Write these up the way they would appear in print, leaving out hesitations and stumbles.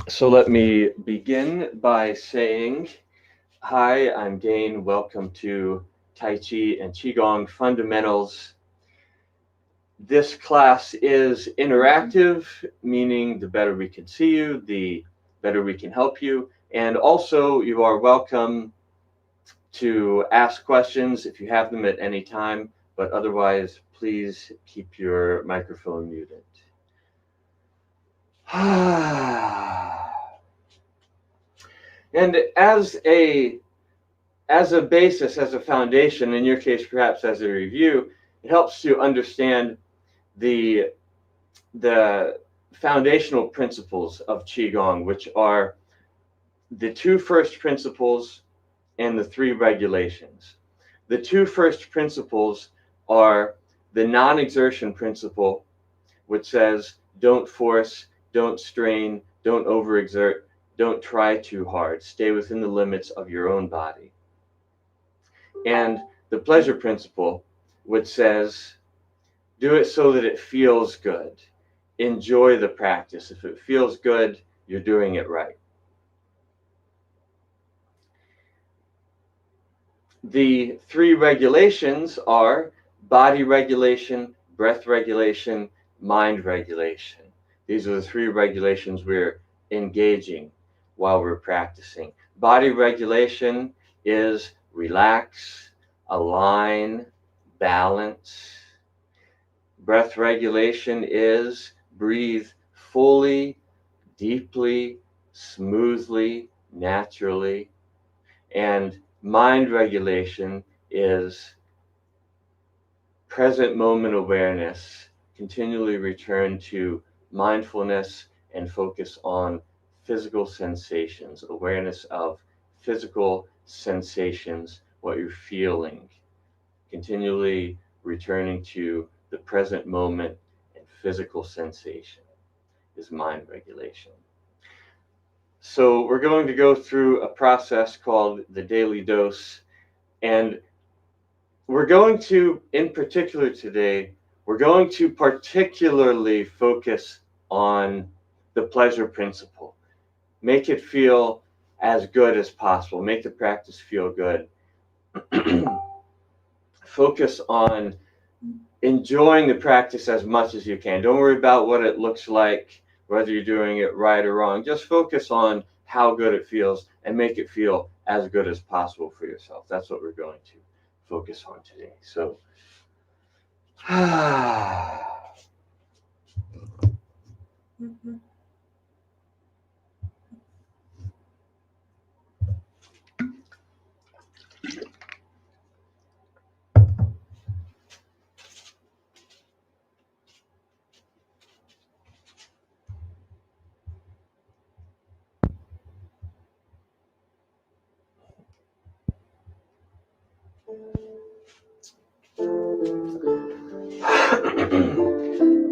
So let me begin by saying, hi, I'm Dane. Welcome to Tai Chi and Qigong Fundamentals. This class is interactive, meaning the better we can see you, the better we can help you. And also, you are welcome to ask questions if you have them at any time, but otherwise, please keep your microphone muted. And as a basis, as a foundation, in your case, perhaps as a review, it helps to understand the the foundational principles of Qigong, which are the two first principles and the three regulations. The two first principles are the non-exertion principle, which says don't force, don't strain, don't overexert, don't try too hard, stay within the limits of your own body. And the pleasure principle, which says do it so that it feels good. Enjoy the practice. If it feels good, you're doing it right. The three regulations are body regulation, breath regulation, mind regulation. These are the three regulations we're engaging while we're practicing. Body regulation is relax, align, balance. Breath regulation is breathe fully, deeply, smoothly, naturally. And mind regulation is present moment awareness, continually return to mindfulness and focus on physical sensations, awareness of physical sensations, what you're feeling, continually returning to the present moment and physical sensation is mind regulation. So we're going to go through a process called the daily dose, and we're going to, in particular today, we're going to particularly focus on the pleasure principle. Make it feel as good as possible. Make the practice feel good. Focus on enjoying the practice as much as you can. Don't worry about what it looks like, whether you're doing it right or wrong. Just focus on how good it feels and make it feel as good as possible for yourself. That's what we're going to focus on today. So,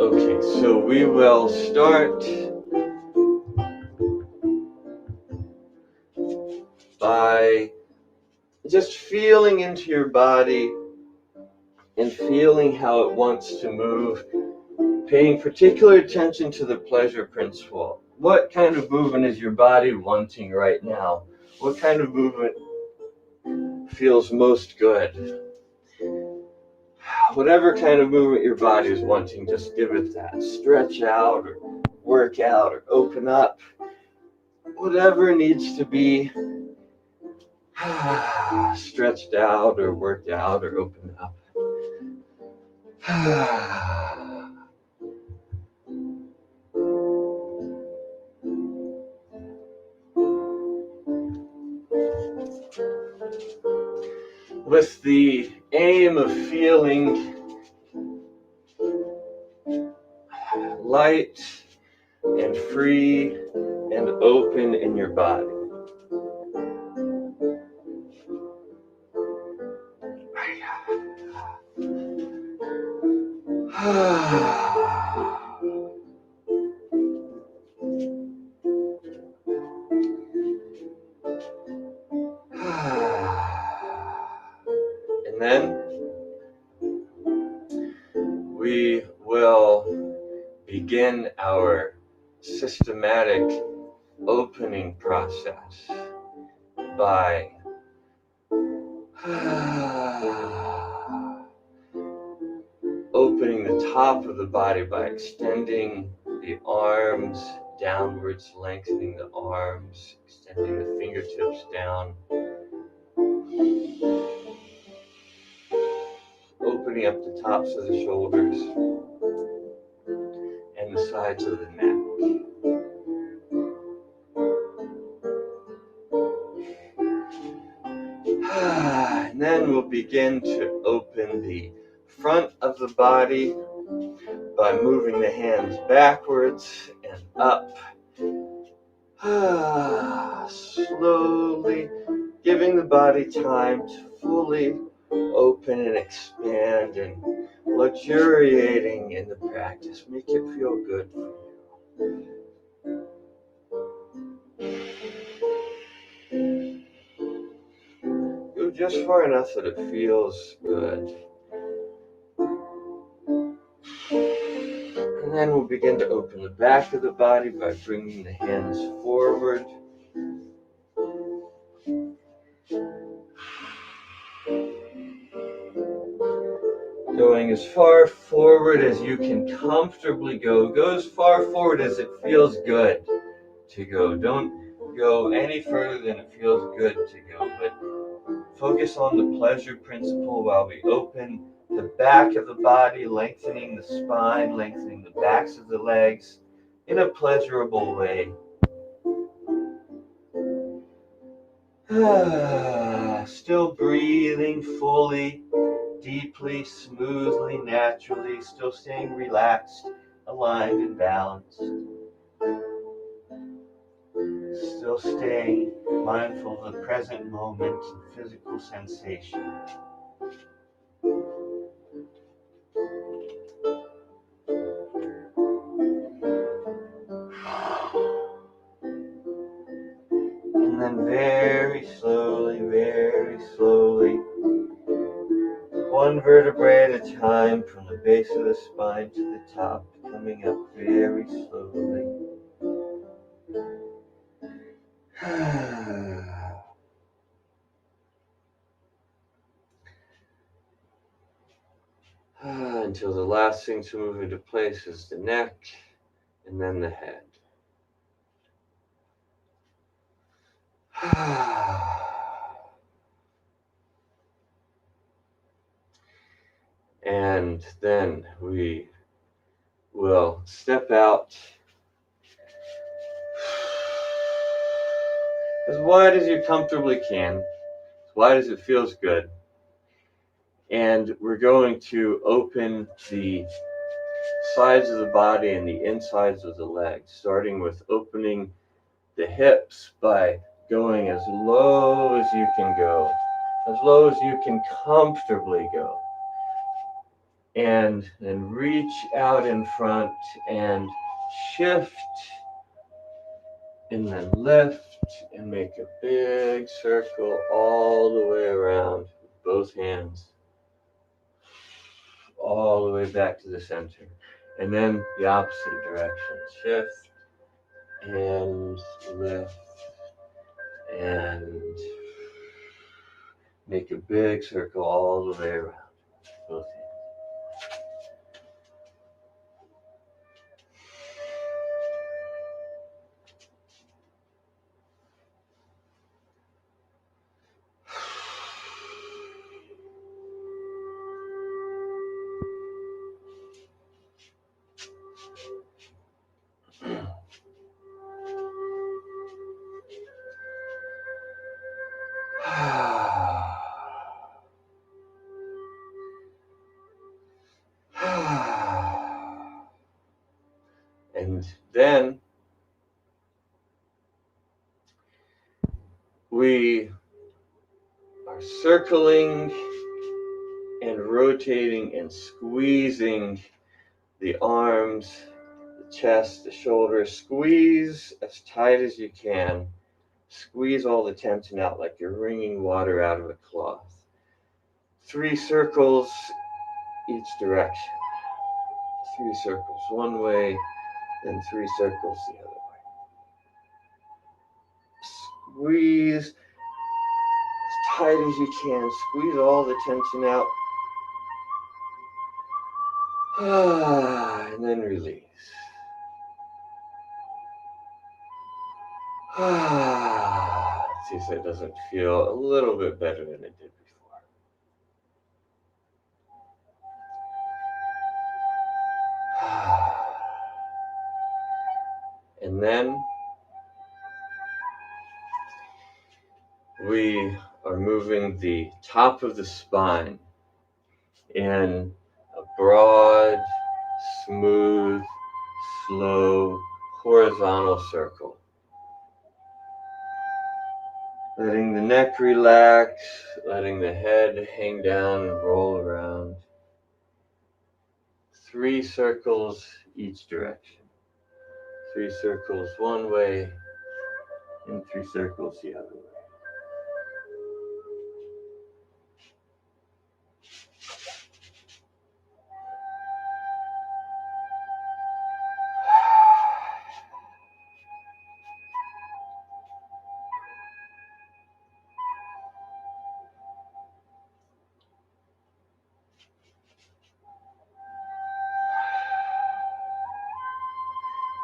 okay, so we will start by just feeling into your body and feeling how it wants to move, paying particular attention to the pleasure principle. What kind of movement is your body wanting right now? What kind of movement feels most good? Whatever kind of movement your body is wanting, just give it that. Stretch out or work out or open up. Whatever needs to be stretched out or worked out or opened up. With the aim of feeling light and free and open in your body. And then we will begin our systematic opening process by opening the top of the body by extending the arms downwards, lengthening the arms, extending the fingertips down, opening up the tops of the shoulders and the sides of the neck. And then we'll begin to open the front of the body by moving the hands backwards and up. Slowly giving the body time to fully open and expand and luxuriating in the practice. Make it feel good for you. Go just far enough that it feels good. And then we'll begin to open the back of the body by bringing the hands forward. Going as far forward as you can comfortably go. Go as far forward as it feels good to go. Don't go any further than it feels good to go, but focus on the pleasure principle while we open the back of the body, lengthening the spine, lengthening the backs of the legs in a pleasurable way. Still breathing fully, deeply, smoothly, naturally, still staying relaxed, aligned, and balanced. Still staying mindful of the present moment and physical sensation. And then very slowly, one vertebrae at a time from the base of the spine to the top, coming up very slowly. Until the last thing to move into place is the neck and then the head. And then we will step out as wide as you comfortably can, as wide as it feels good. And we're going to open the sides of the body and the insides of the legs, starting with opening the hips by going as low as you can go, as low as you can comfortably go. And then reach out in front and shift, and then lift and make a big circle all the way around with both hands, all the way back to the center. And then the opposite direction. Shift and lift and make a big circle all the way around both hands. And then we are circling and rotating and squeezing the arms, the chest, the shoulders. Squeeze as tight as you can. Squeeze all the tension out like you're wringing water out of a cloth. 3 circles each direction. 3 circles one way, then 3 circles the other way. Squeeze as tight as you can. Squeeze all the tension out. And then release. See if that doesn't feel a little bit better than it did before. And then we are moving the top of the spine in a broad, smooth, slow, horizontal circle. Letting the neck relax, letting the head hang down and roll around. 3 circles each direction. 3 circles one way, and 3 circles the other way.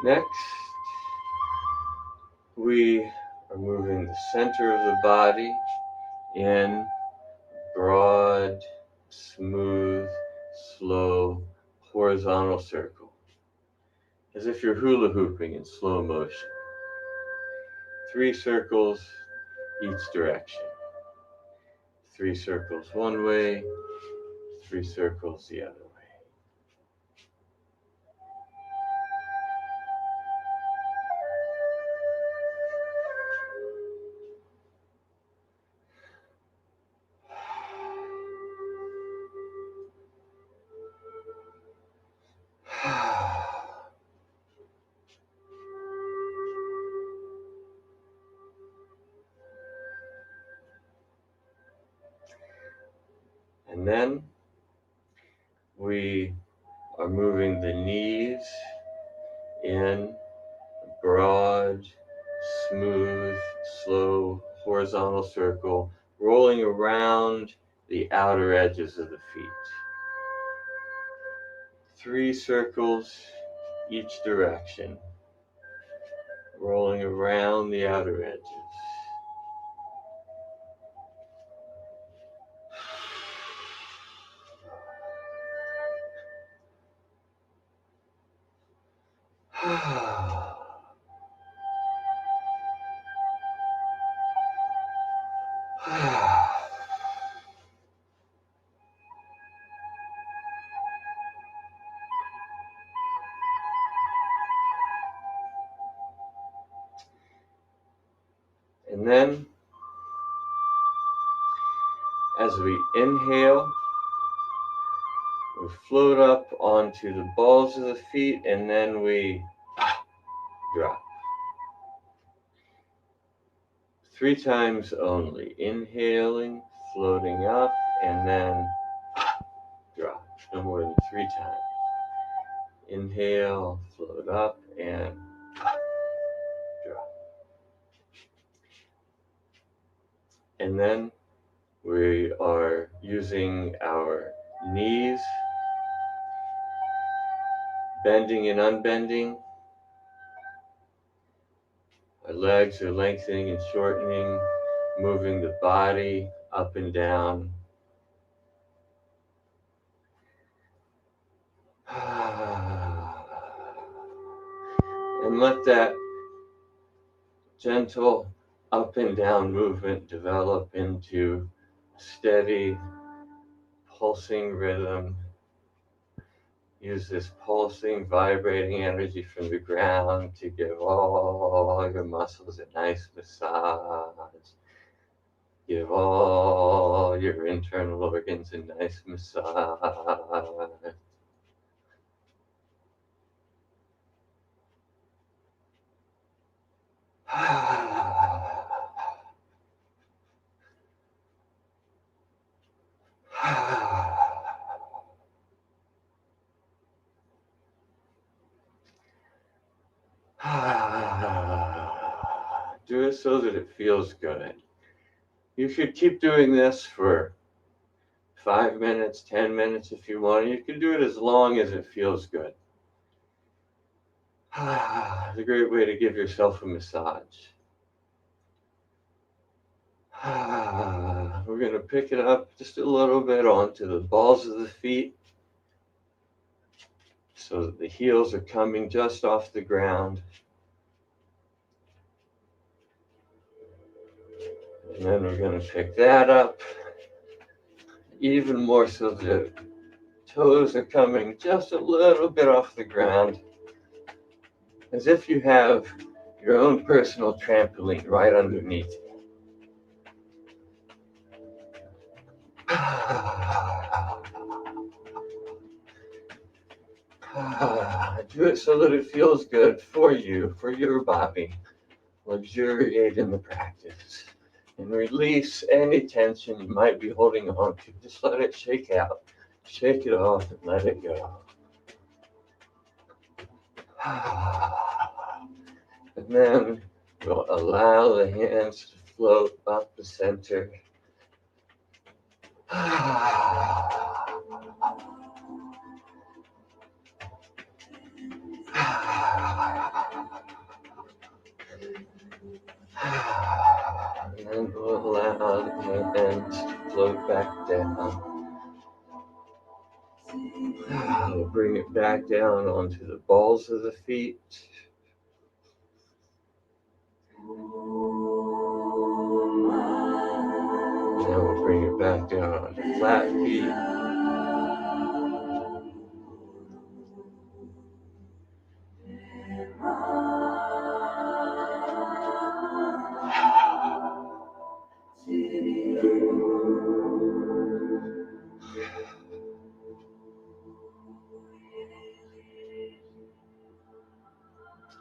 Next, we are moving the center of the body in broad, smooth, slow, horizontal circle, as if you're hula hooping in slow motion. 3 circles each direction. 3 circles one way, 3 circles the other way. And then we are moving the knees in a broad, smooth, slow, horizontal circle, rolling around the outer edges of the feet. 3 circles each direction, rolling around the outer edges. And then, as we inhale, we float up onto the balls of the feet, and then we drop. 3 times only. Inhaling, floating up, and then drop. No more than 3 times. Inhale, float up, and drop. And then we are using our knees, bending and unbending. Our legs are lengthening and shortening, moving the body up and down. And let that gentle up and down movement develop into a steady, pulsing rhythm. Use this pulsing, vibrating energy from the ground to give all your muscles a nice massage. Give all your internal organs a nice massage. Do it so that it feels good. You should keep doing this for 5 minutes, 10 minutes if you want. You can do it as long as it feels good. It's a great way to give yourself a massage. We're going to pick it up just a little bit onto the balls of the feet so that the heels are coming just off the ground. And then we're going to pick that up even more so the toes are coming just a little bit off the ground, as if you have your own personal trampoline right underneath you. Do it so that it feels good for you, for your body. Luxuriate in the practice and release any tension you might be holding on to. Just let it shake out. Shake it off and let it go. And then we'll allow the hands to float up the center. And then we'll allow the hands to float back down. We'll bring it back down onto the balls of the feet. And then we'll bring it back down onto flat feet.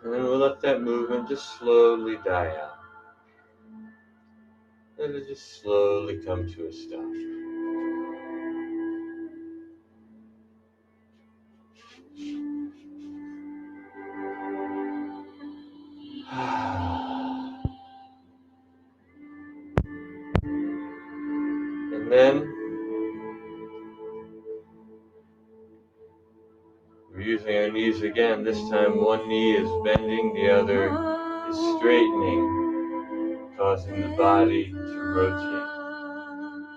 And then we'll let that movement just slowly die out. Let it just slowly come to a stop. And then we're using our knees again. This time one knee is bending, the other is straightening, causing the body to rotate.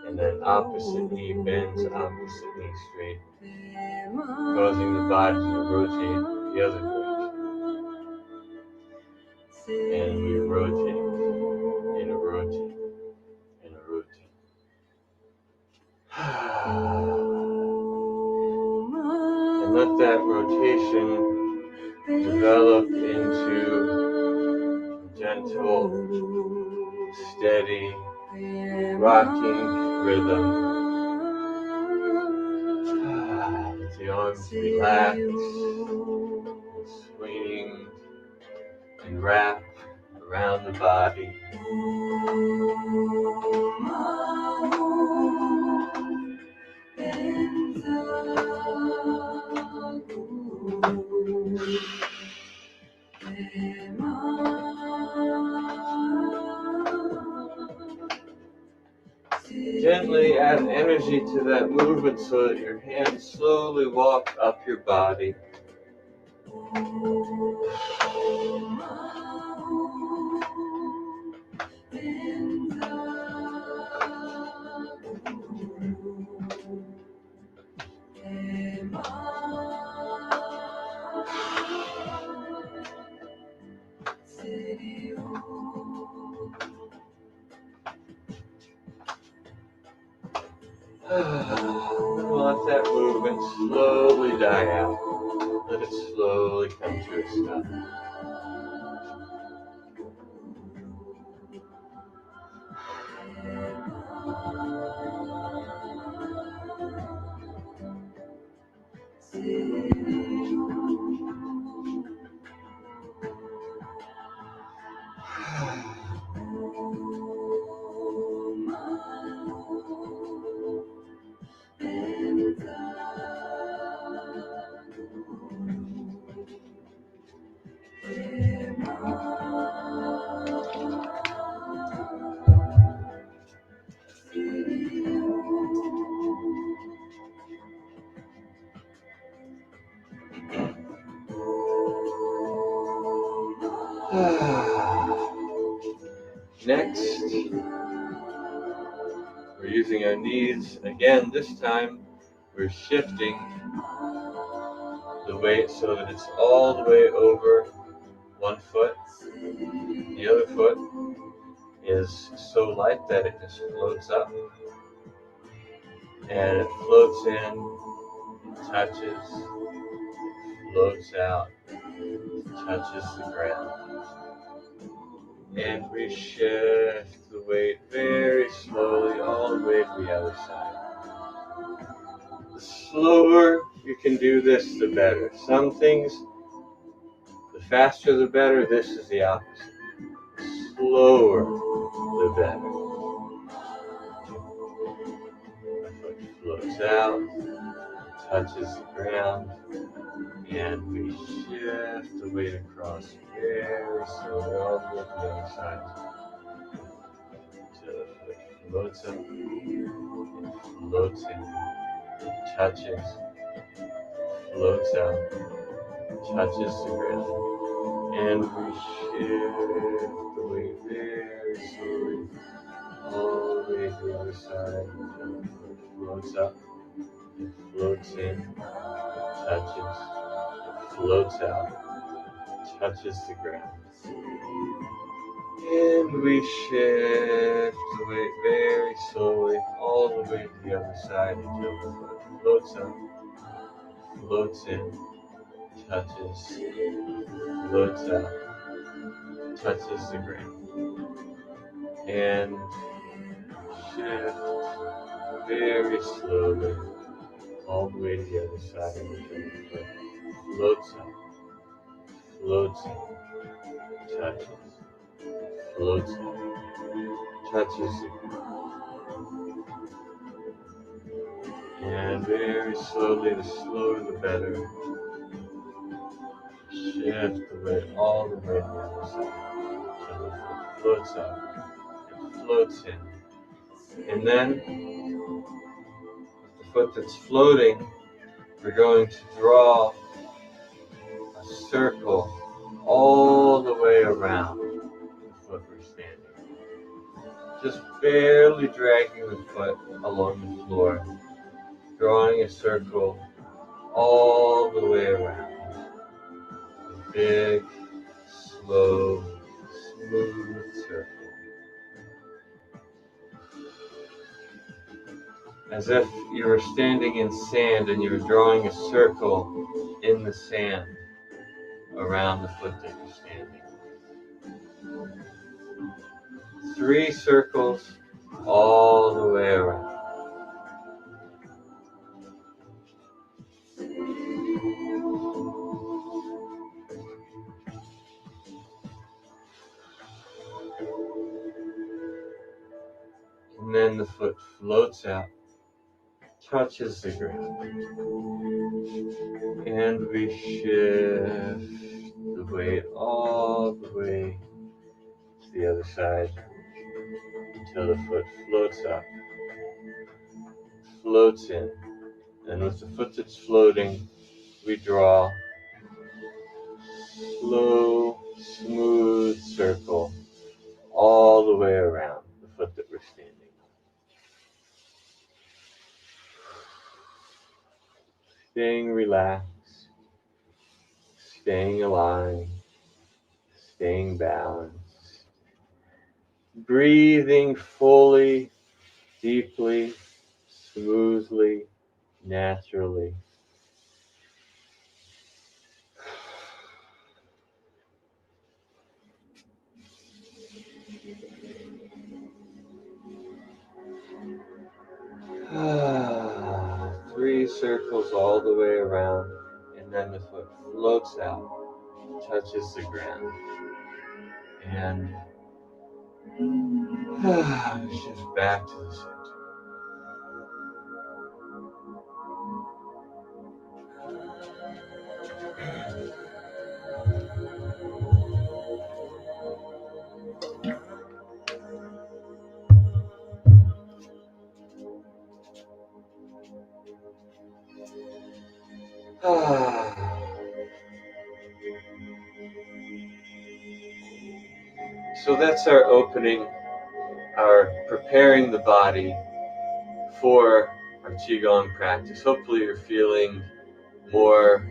And then opposite knee bends, opposite knee straightens, causing the body to rotate the other direction. And we rotate, and a rotate, and a rotate. And let that rotation develop into gentle, steady, rocking rhythm. Let the arms relax, swing and wrap around the body. Gently add energy to that movement so that your hands slowly walk up your body. Let that movement slowly die out. Let it slowly come to a stop. Next, we're using our knees again. This time, we're shifting the weight so that it's all the way over one foot. The other foot is so light that it just floats up, and it floats in, touches, floats out, touches the ground. And we shift the weight very slowly all the way to the other side. The slower you can do this, the better. Some things, the faster the better. This is the opposite. The slower, the better. The foot floats out, touches the ground, and we shift the weight across very slowly all the way to the other side. Until the foot floats up, it floats in, touches, floats out, touches the ground, and we shift the weight very slowly all the way to the other side until the foot floats up, it floats in, touches, it floats out, touches the ground. And we shift the weight very slowly all the way to the other side until the foot floats up, floats in, touches, floats out, touches the ground. And shift very slowly all the way to the other side until the foot floats up, floats in, touches, floats out, touches the ground. And very slowly, the slower the better. Shift the weight all the way to the other side until the foot floats up, it floats in. And then, the foot that's floating, we're going to draw a circle all the way around the foot we're standing. Just barely dragging the foot along the floor, drawing a circle all the way around. A big, slow, smooth circle. As if you were standing in sand and you were drawing a circle in the sand around the foot that you're standing. 3 circles all the way around. And then the foot floats out, touches the ground. And we shift the weight all the way to the other side until the foot floats up, floats in. And with the foot that's floating, we draw slow, smooth circle all the way around the foot that we're standing on. Staying relaxed, staying aligned, staying balanced, breathing fully, deeply, smoothly, naturally. Three circles all the way around, and then the foot floats out, touches the ground, and shift back to the center. So that's our opening, our preparing the body for our Qigong practice. Hopefully you're feeling more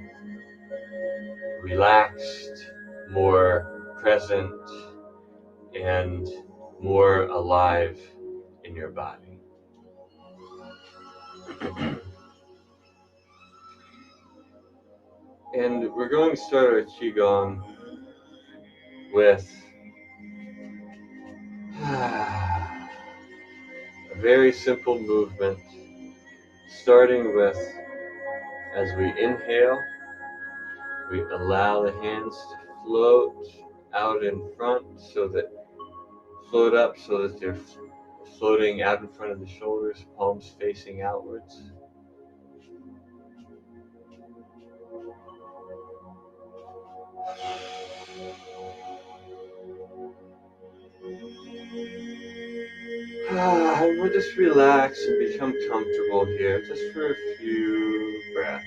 relaxed, more present, and more alive in your body. And we're going to start our Qigong with a very simple movement, starting with, as we inhale, we allow the hands to float out in front float up so that they're floating out in front of the shoulders, palms facing outwards. And we'll just relax and become comfortable here, just for a few breaths.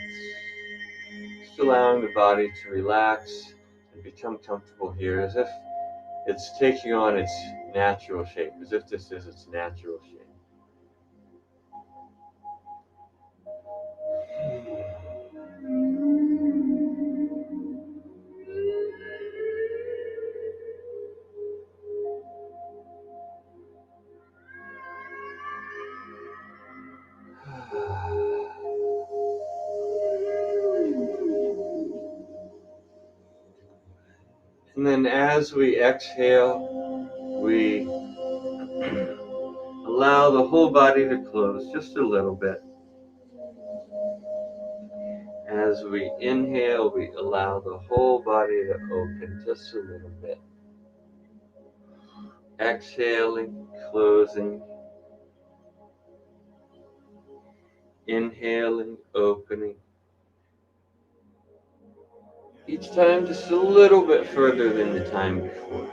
Just allowing the body to relax and become comfortable here, as if it's taking on its natural shape, as if this is its natural shape. And then as we exhale, we allow the whole body to close just a little bit. As we inhale, we allow the whole body to open just a little bit. Exhaling, closing. Inhaling, opening. Each time just a little bit further than the time before.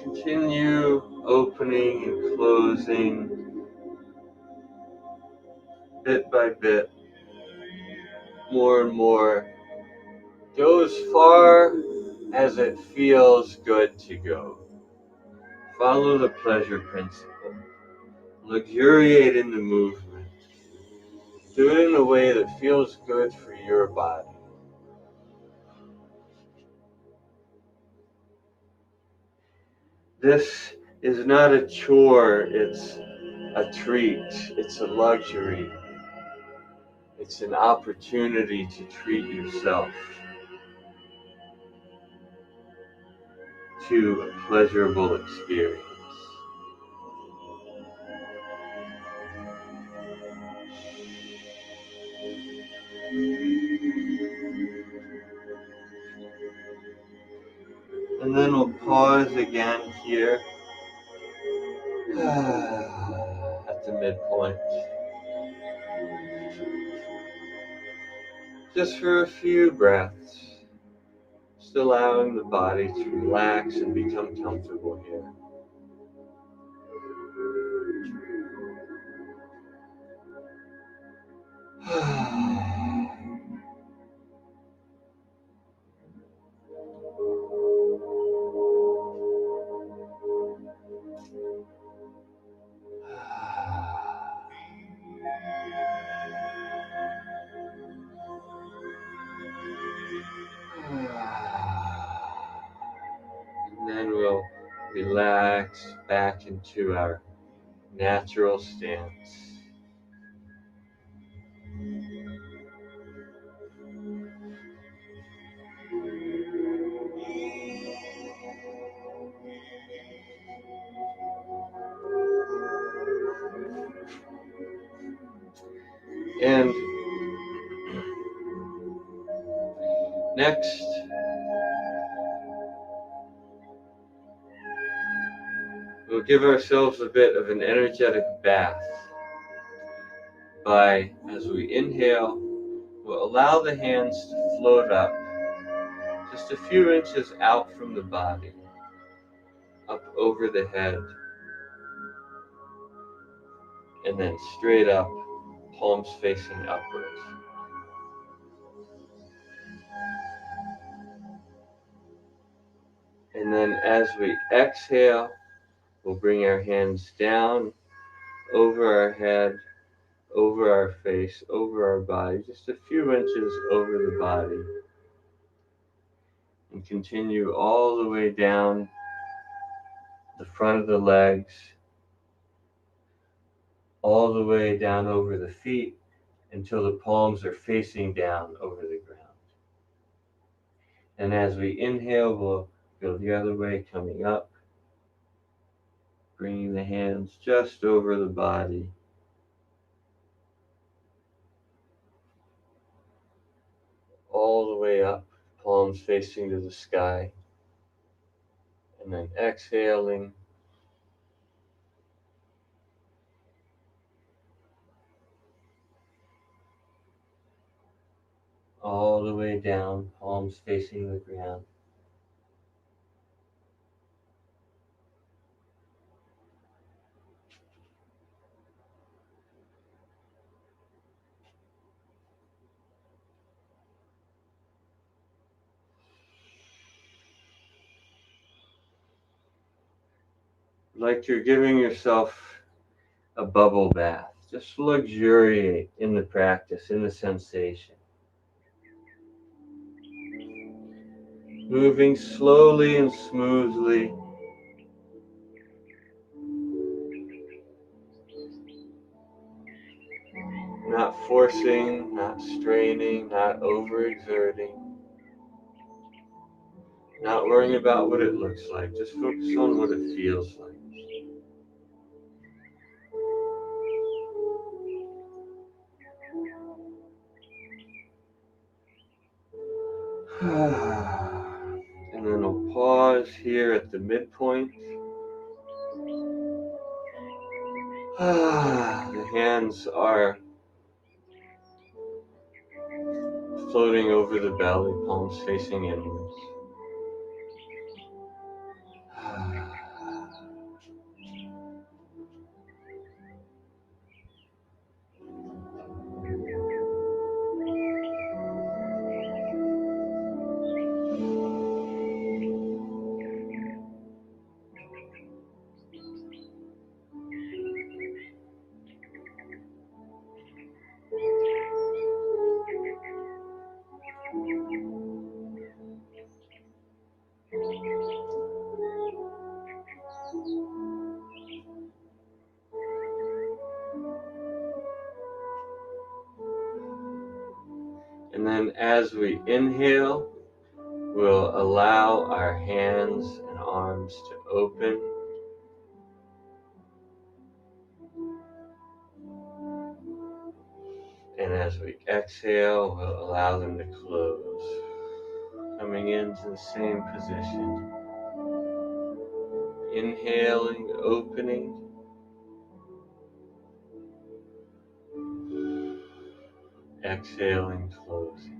Continue opening and closing bit by bit, more and more. Go as far as it feels good to go. Follow the pleasure principle. Luxuriate in the movement. Do it in a way that feels good for your body. This is not a chore, it's a treat, it's a luxury. It's an opportunity to treat yourself to a pleasurable experience. And then we'll pause again here at the midpoint. Just for a few breaths. Just allowing the body to relax and become comfortable here. And then we'll relax back into our natural stance. And next, we'll give ourselves a bit of an energetic bath by, as we inhale, we'll allow the hands to float up just a few inches out from the body, up over the head, and then straight up palms facing upwards. And then as we exhale, we'll bring our hands down over our head, over our face, over our body, just a few inches over the body. And continue all the way down the front of the legs, all the way down over the feet until the palms are facing down over the ground. And as we inhale, we'll go the other way, coming up, bringing the hands just over the body. All the way up, palms facing to the sky. And then exhaling. All the way down, palms facing the ground. Like you're giving yourself a bubble bath. Just luxuriate in the practice, in the sensation. Moving slowly and smoothly. Not forcing, not straining, not overexerting. Not worrying about what it looks like. Just focus on what it feels like. And then I'll pause here at the midpoint. The hands are floating over the belly, palms facing inwards. And then as we inhale, we'll allow our hands and arms to open. And as we exhale, we'll allow them to close. Coming into the same position. Inhaling, opening. Exhaling, closing.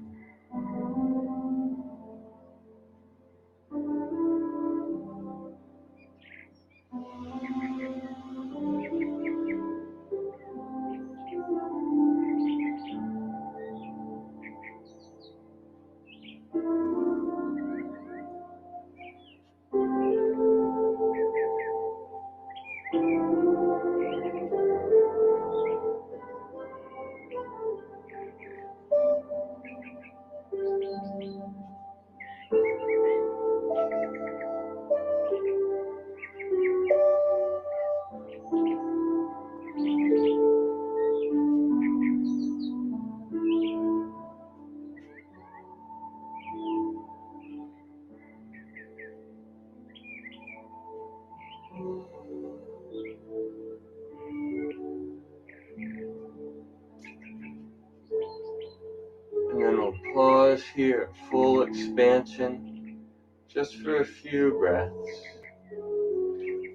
And then we'll pause here at full expansion, just for a few breaths.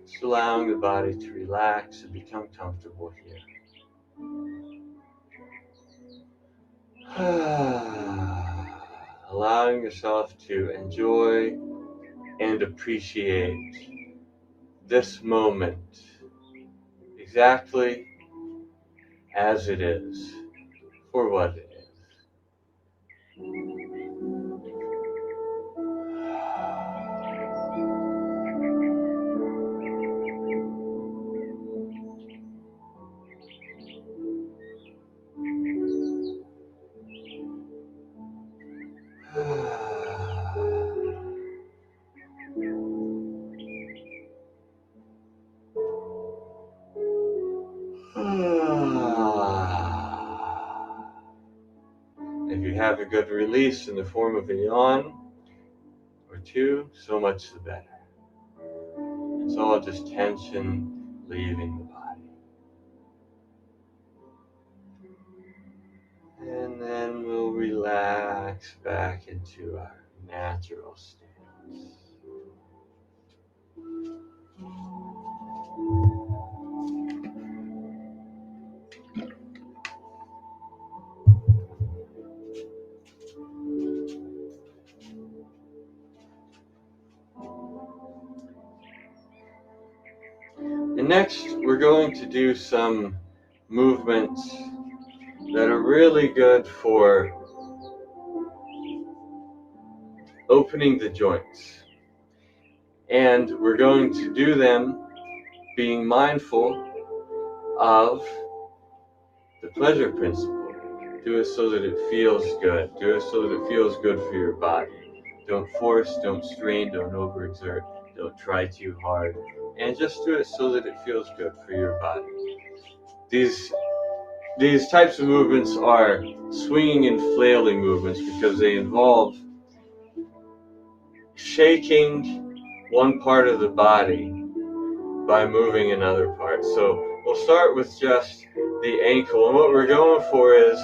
Just allowing the body to relax and become comfortable here. Allowing yourself to enjoy and appreciate this moment exactly as it is. for what it is. If you have a good release in the form of a yawn or two, so much the better. It's all just tension leaving the body. And then we'll relax back into our natural stance. And next, we're going to do some movements that are really good for opening the joints. And we're going to do them being mindful of the pleasure principle. Do it so that it feels good. Do it so that it feels good for your body. Don't force, don't strain, don't overexert, don't try too hard. And just do it so that it feels good for your body. These types of movements are swinging and flailing movements because they involve shaking one part of the body by moving another part. So we'll start with just the ankle, and what we're going for is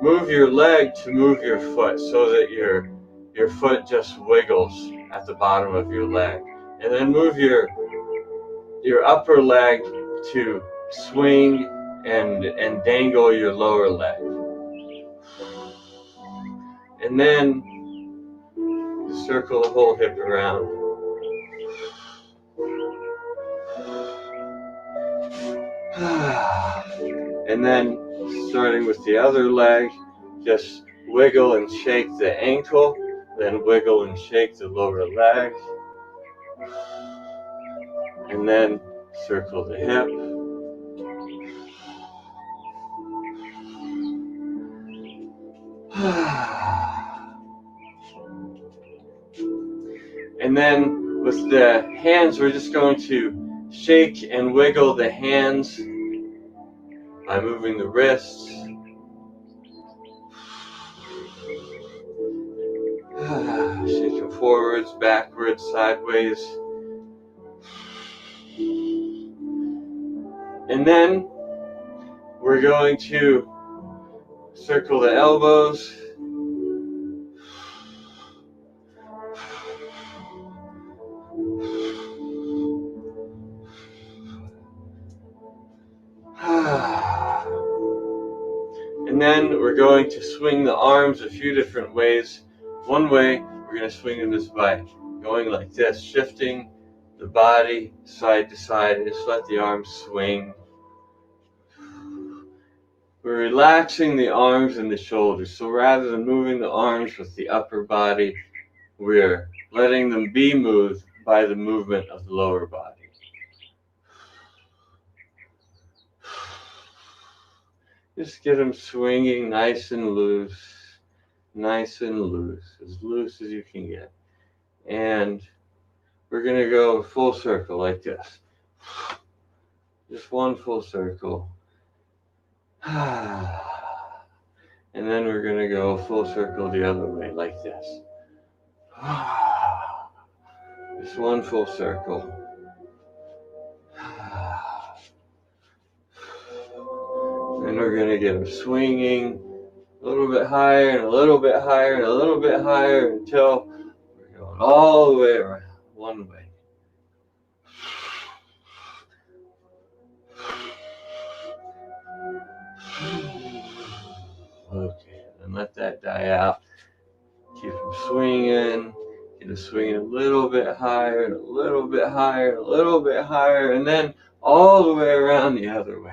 move your leg to move your foot so that your foot just wiggles at the bottom of your leg, and then move your upper leg to swing and dangle your lower leg, and then circle the whole hip around. And then starting with the other leg, just wiggle and shake the ankle, then wiggle and shake the lower leg, and then circle the hip. And then with the hands, we're just going to shake and wiggle the hands by moving the wrists. Shake them forwards, backwards, sideways. And then we're going to circle the elbows. And then we're going to swing the arms a few different ways. One way, we're going to swing them is by going like this, shifting the body side to side, and just let the arms swing. We're relaxing the arms and the shoulders. So rather than moving the arms with the upper body, we're letting them be moved by the movement of the lower body. Just get them swinging nice and loose, as loose as you can get. And we're going to go full circle like this. Just one full circle. And then we're going to go full circle the other way like this. Just one full circle. And we're going to get them swinging a little bit higher and a little bit higher and a little bit higher until we're going all the way around, one way. Okay, and let that die out. Keep them swinging. Get them swinging a little bit higher and a little bit higher and a little bit higher, and then all the way around the other way.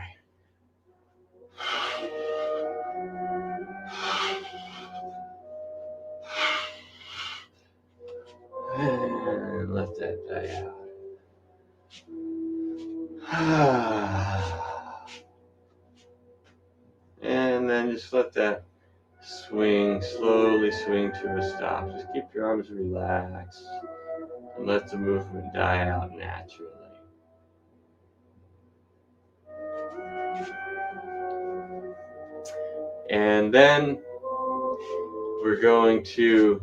And let that die out. And then just let that slowly swing to a stop. Just keep your arms relaxed and let the movement die out naturally. And then we're going to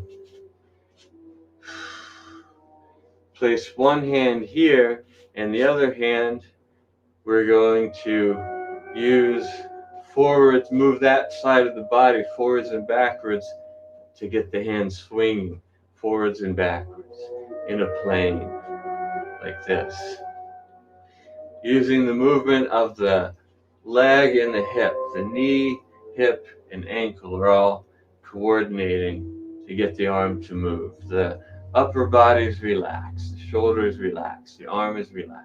place one hand here, and the other hand we're going to use forwards, move that side of the body forwards and backwards to get the hand swinging forwards and backwards in a plane like this. Using the movement of the leg and the hip, the knee, hip, and ankle are all coordinating to get the arm to move. The upper body is relaxed, the shoulder is relaxed, the arm is relaxed.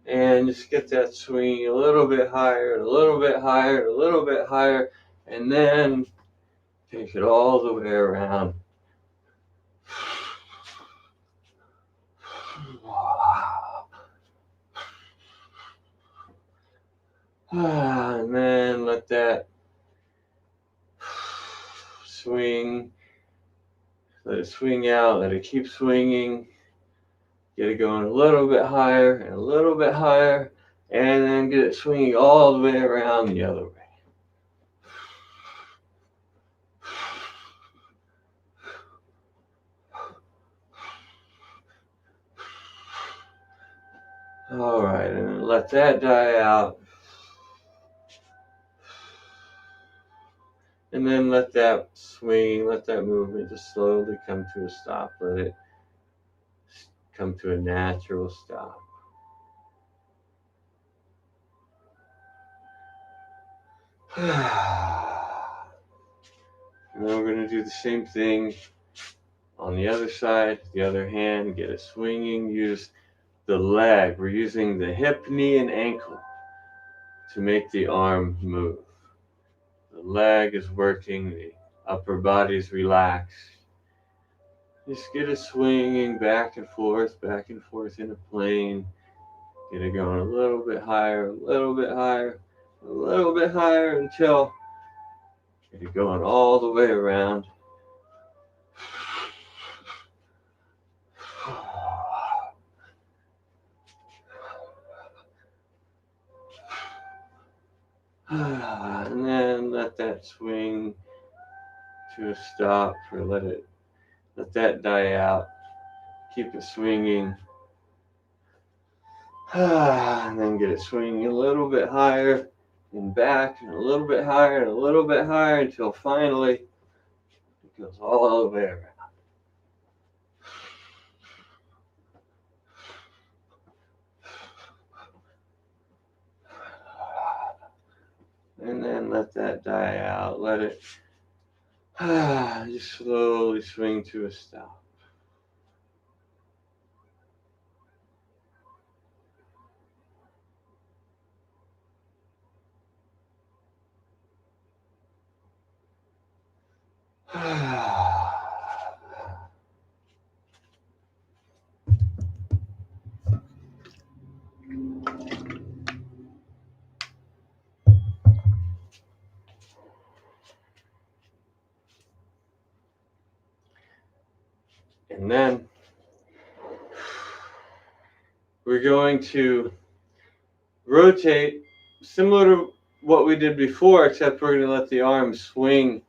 And just get that swinging a little bit higher, a little bit higher, a little bit higher, and then take it all the way around. And then let that swing, let it swing out, let it keep swinging. Get it going a little bit higher and a little bit higher, and then get it swinging all the way around the other way. All right, and let that die out. And then let that swing, let that movement just slowly come to a stop. Let it come to a natural stop. And then we're going to do the same thing on the other side, the other hand, get it swinging. Use the leg. We're using the hip, knee, and ankle to make the arm move. The leg is working, the upper body is relaxed. Just get it swinging back and forth in a plane. Get it going a little bit higher, a little bit higher, a little bit higher until get it going all the way around. And then let that swing to a stop, or let that die out. Keep it swinging. And then get it swinging a little bit higher and back, and a little bit higher and a little bit higher until finally it goes all the way around. And then let that die out. Let it just slowly swing to a stop. And then we're going to rotate similar to what we did before, except we're going to let the arms swing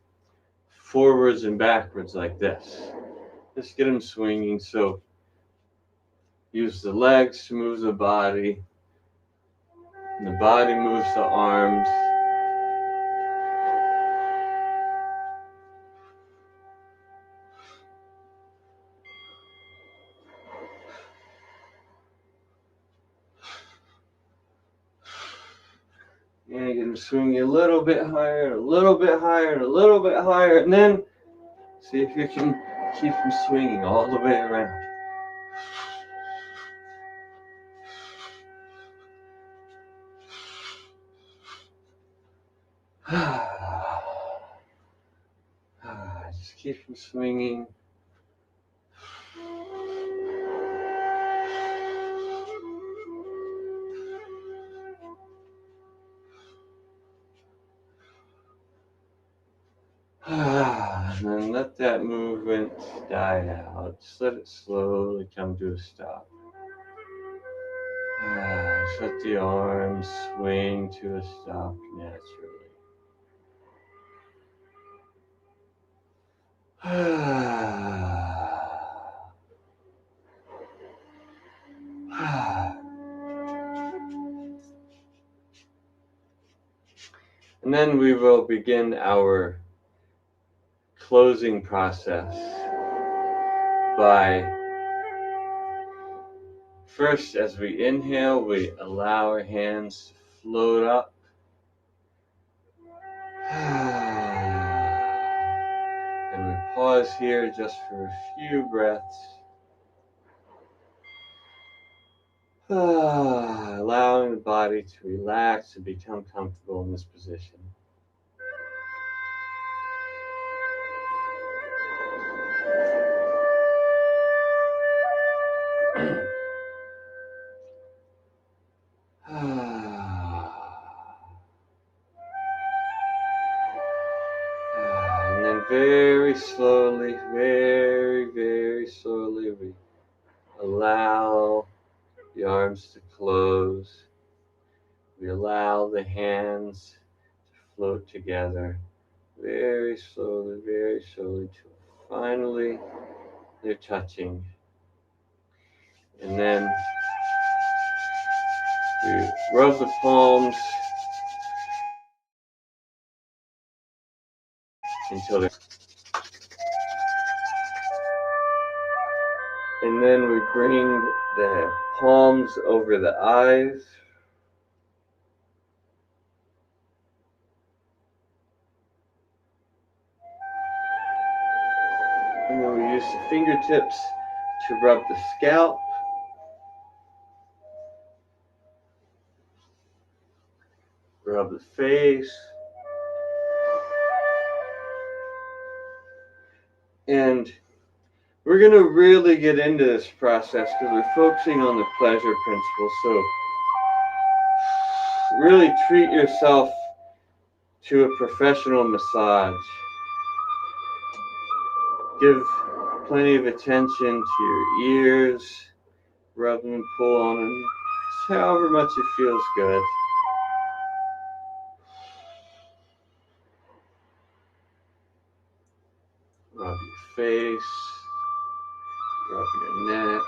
forwards and backwards like this. Just get them swinging. So use the legs to move the body, and the body moves the arms. And get them swinging a little bit higher, a little bit higher, and a little bit higher, and then see if you can keep them swinging all the way around. Just keep them swinging. And then let that movement die out. Just let it slowly come to a stop. Just let the arms swing to a stop naturally. And then we will begin our closing process by first, as we inhale, we allow our hands to float up. And we pause here just for a few breaths. Allowing the body to relax and become comfortable in this position. And then very slowly, very slowly, we allow the arms to close. We allow the hands to float together very slowly till finally they're touching. And then we rub the palms until they're. And then we bring the palms over the eyes. And then we use the fingertips to rub the scalp. Rub the face. And we're going to really get into this process because we're focusing on the pleasure principle. So really treat yourself to a professional massage. Give plenty of attention to your ears. Rub them and pull on them. Just however much it feels good. Rub your face. Rub your neck.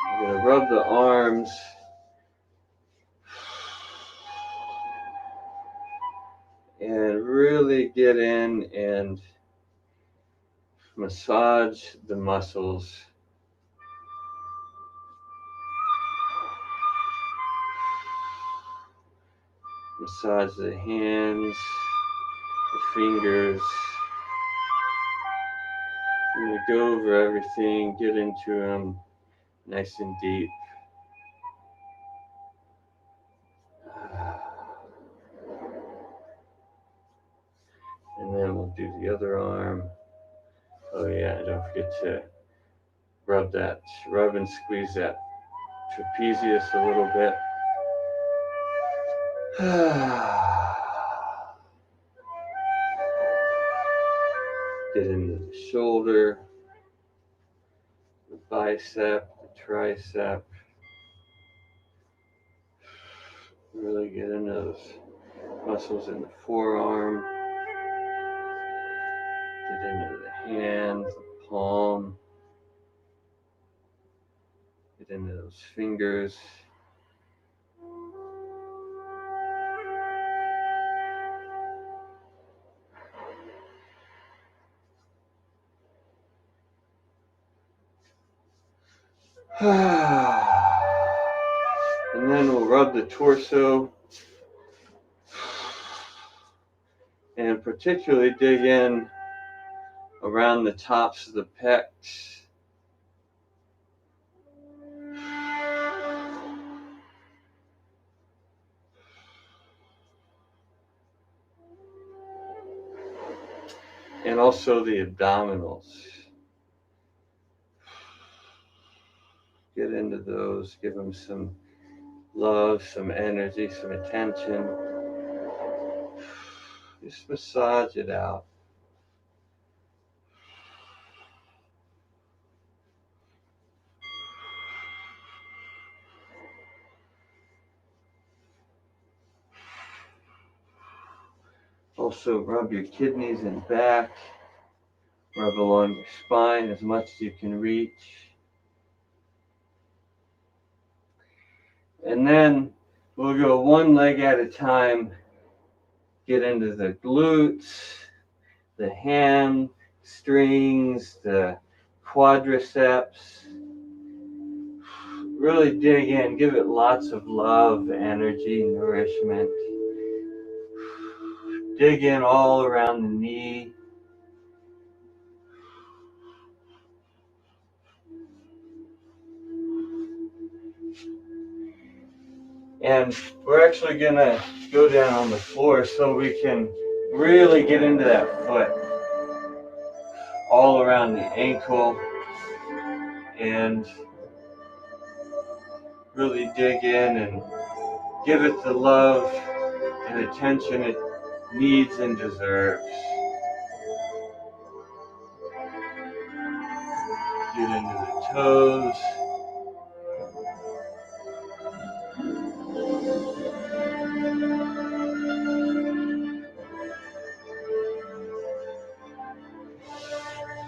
I'm going to rub the arms. And really get in and massage the muscles. Massage the hands, the fingers. I'm going to go over everything, get into them nice and deep. And then we'll do the other arm. Oh yeah, don't forget to rub and squeeze that trapezius a little bit. Get into the shoulder, the bicep, the tricep. Really get into those muscles in the forearm. Get into the hand, the palm. Get into those fingers. And then we'll rub the torso and particularly dig in around the tops of the pecs. and also the abdominals. Get into those, give them some love, some energy, some attention. Just massage it out. Also rub your kidneys and back. Rub along your spine as much as you can reach. And then we'll go one leg at a time. Get into the glutes, the hamstrings, the quadriceps. Really dig in. Give it lots of love, energy, nourishment. Dig in all around the knee. And we're actually going to go down on the floor so we can really get into that foot. All around the ankle. And really dig in and give it the love and attention it needs and deserves. Get into the toes.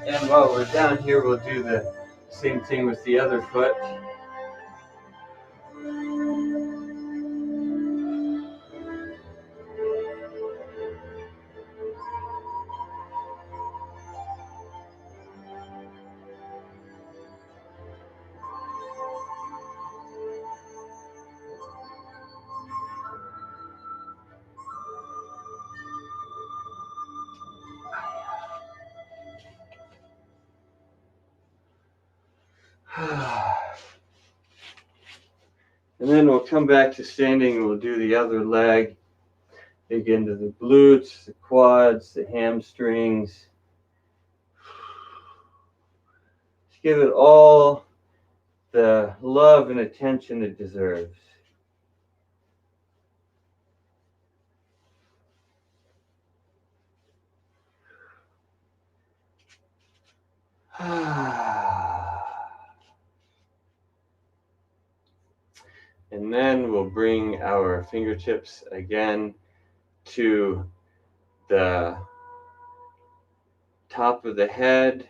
And while we're down here, we'll do the same thing with the other foot. And then we'll come back to standing and we'll do the other leg. Dig into the glutes, the quads, the hamstrings. Just give it all the love and attention it deserves. And then we'll bring our fingertips again to the top of the head.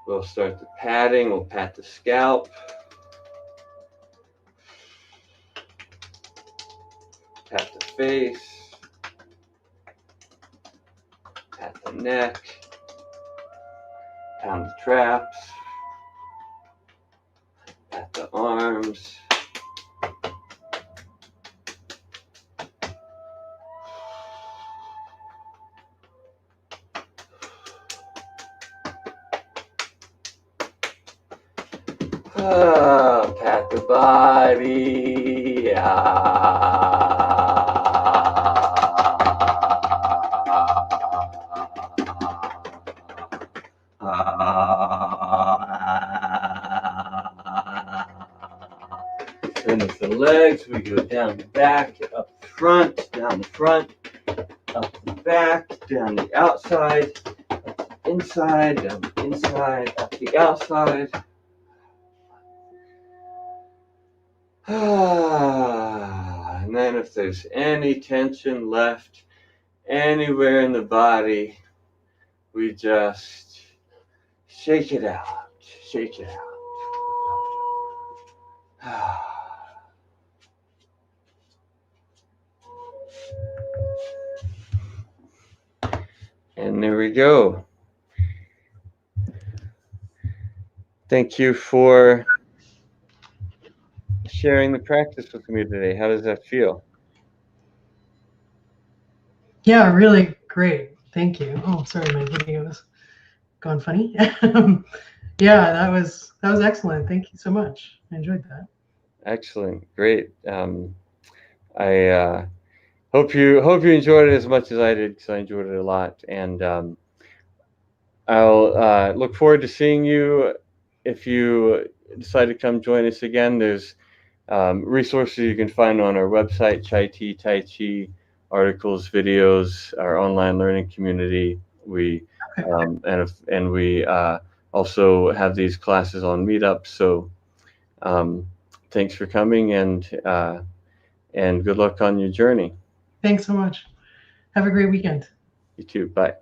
We'll start the patting. We'll pat the scalp. Pat the face. Pat the neck. Pound the traps. Pat the arms. Pat the body. Then with the legs, we go down the back, up the front, down the front, up the back, down the outside, up the inside, down the inside, up the outside. And then if there's any tension left anywhere in the body, we just shake it out, shake it out. And there we go. Thank you for sharing the practice with me today. How does that feel? Yeah, really great. Thank you. Oh, sorry, my video is gone funny. Yeah, that was excellent. Thank you so much. I enjoyed that. Excellent, great. I hope you enjoyed it as much as I did, because I enjoyed it a lot. And I'll look forward to seeing you if you decide to come join us again. There's resources you can find on our website, Chai Tea Tai Chi, articles, videos, our online learning community. We and we also have these classes on Meetup. So thanks for coming, and good luck on your journey. Thanks so much. Have a great weekend. You too. Bye.